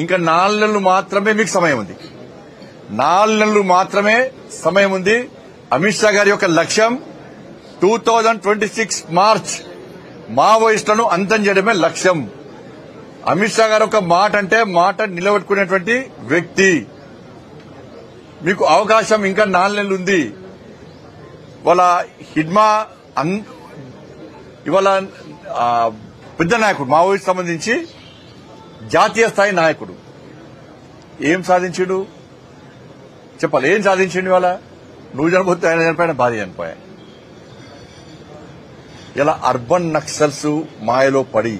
ఇంకా 4 నెలలు మాత్రమే మీకు సమయం ఉంది. 4 నెలలు మాత్రమే సమయం ఉంది. అమిత్ షా గారి యొక్క లక్ష్యం 2026 మార్చ్ మావోయిస్టులను అంతం చేయడమే లక్ష్యం. అమిత్ షా గారు ఒక మాట అంటే మాట నిలబెట్టుకునేటువంటి వ్యక్తి. మీకు అవకాశం ఇంకా 4 నెలలు ఉంది. ఇవాళ హిడ్మా ఇవాళ పెద్ద నాయకుడు మావోయిస్ట్ సంబంధించి జాతీయ స్థాయి నాయకుడు ఏం సాధించాడు చెప్పాలి. ఏం సాధించండి ఇవాళ? నువ్వు చనిపోతే ఆయన చనిపోయిన భార్య చనిపోయా. ఇలా అర్బన్ నక్సల్స్ మాయలో పడి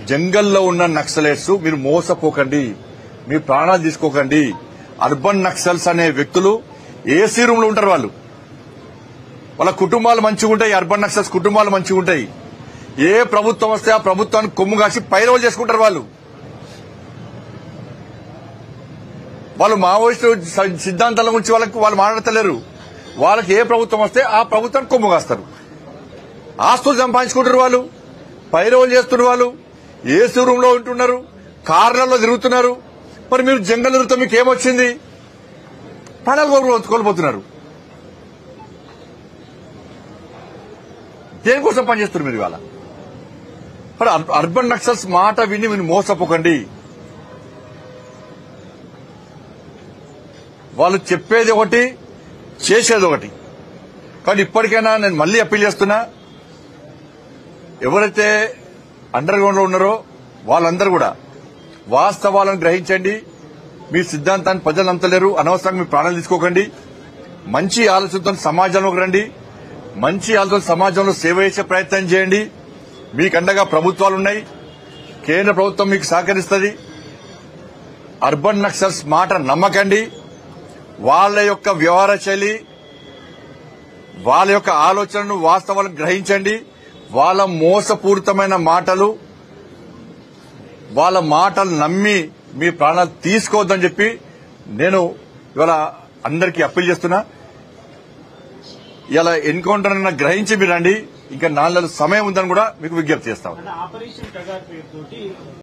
జంగల్లో ఉన్న నక్సలైట్స్ మీరు మోసపోకండి, మీ ప్రాణాలు తీసుకోకండి. అర్బన్ నక్సల్స్ అనే వ్యక్తులు ఏసీ రూమ్ లో ఉంటారు. వాళ్ళ కుటుంబాలు మంచిగా ఉంటాయి. అర్బన్ నక్సల్స్ కుటుంబాలు మంచిగా ఉంటాయి. ఏ ప్రభుత్వం వస్తే ఆ ప్రభుత్వానికి కొమ్ము కాసి పైరవులు చేసుకుంటారు. వాళ్ళు మావోయిస్టు సిద్ధాంతాల గురించి వాళ్ళు మాట్లాడతలేరు. వాళ్ళకి ఏ ప్రభుత్వం వస్తే ఆ ప్రభుత్వానికి కొమ్ము కాస్తారు. ఆస్తులు సంపాదించుకుంటారు. వాళ్ళు పైరవులు చేస్తున్నారు. వాళ్ళు ఏసీ రూమ్ లో ఉంటున్నారు, కార్లలో తిరుగుతున్నారు. మరి మీరు జంగల్ తిరుగుతా మీకు ఏమొచ్చింది? ప్రాణాలు కోల్పోతున్నారు. దేనికోసం పనిచేస్తున్నారు మీరు ఇవాళ? మరి అర్బన్ నక్సల్స్ మాట విని మీరు మోసపోకండి. వాళ్ళు చెప్పేది ఒకటి, చేసేది ఒకటి. కానీ ఇప్పటికైనా నేను మళ్లీ అప్పీల్ చేస్తున్నా, ఎవరైతే అండర్ గ్రౌండ్ లో ఉన్నారో వాళ్ళందరూ కూడా వాస్తవాలను గ్రహించండి. మీ సిద్ధాంతాన్ని ప్రజలు నమ్మలేరు. అనవసరంగా మీ ప్రాణాలు తీసుకోకండి. మంచి ఆలోచనతో సమాజంలోకి రండి. మంచి ఆలోచన సమాజంలో సేవ చేసే ప్రయత్నం చేయండి. మీకు అండగా ప్రభుత్వాలు ఉన్నాయి. కేంద్ర ప్రభుత్వం మీకు సహకరిస్తుంది. అర్బన్ నక్సల్స్ మాట నమ్మకండి. వాళ్ళ యొక్క వ్యవహార శైలి, వాళ్ళ యొక్క ఆలోచనను వాస్తవాలను గ్రహించండి. వాళ్ళ మోసపూరితమైన మాటలు, వాళ్ళ మాటలు నమ్మి మీ ప్రాణాలు తీసుకోవద్దని చెప్పి నేను ఇవాళ అందరికీ అప్పీల్ చేస్తున్నా. ఇలా ఎన్కౌంటర్ అన్న గ్రహించి మీరు రండి. ఇంకా 4 నెలల సమయం ఉందని కూడా మీకు విజ్ఞప్తి చేస్తాం.